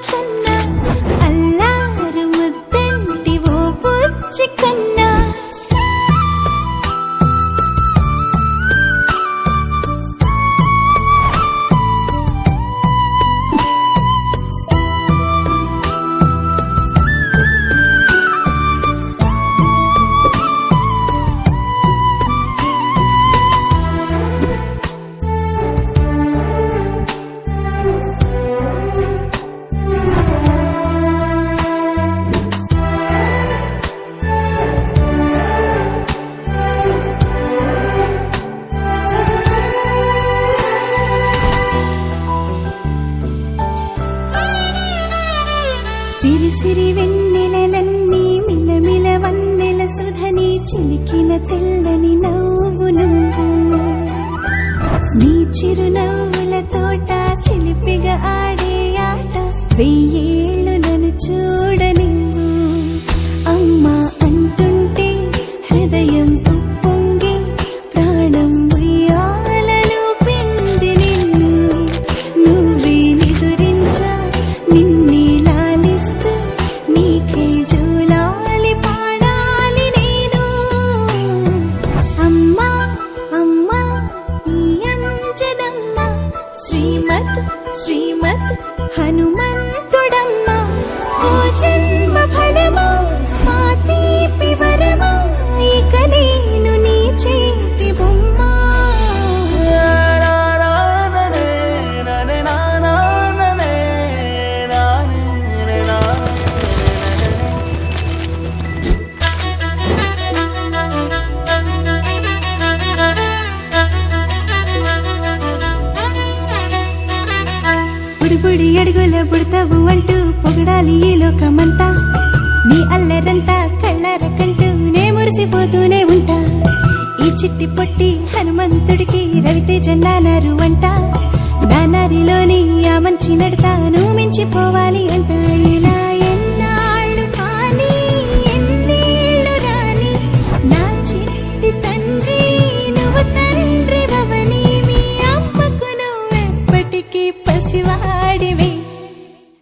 కన్నా అల్లారు ముద్దంటి ఓ బుజ్జి కన్నా సిరి సిరి వెన్నెలలన్నీ మిలమిల వన్నెల సుధని చిలికిన తెల్లని నవ్వు నువ్వు నీ చిరునవ్వుల తోట చిలిపిగా ఆడే ఆట వెయ్యేళ్ళు నన్ను చూడనివ్వు అమ్మా అంటుంటే హృదయం ఉప్పొంగి ప్రాణం ఉయ్యాలలో పిండి నిన్ను నువ్వే నిదురించా నిన్నే నీకే జూలాలి పాడాలి నేను అమ్మా అమ్మా ఈ అంజనమ్మ శ్రీమత్ శ్రీమత్ హనుమంతుడమ్మ ఓ జన్మ ఫలమా మా తీపి వరమా ఇక నేను నీ చేతి బొమ్మ బుడి అడుగుల పుడతావు అంటూ పొగడాలి ఈ లోకమంతా నీ అల్లరంతా కళ్ళరకంటూ నే మురిసిపోతూనే ఉంటా ఈ చిట్టి పొట్టి హనుమంతుడికి రవితేజ నానారు అంట నానారిలోని ఆ మంచి నడతా నువ్వు మించిపోవా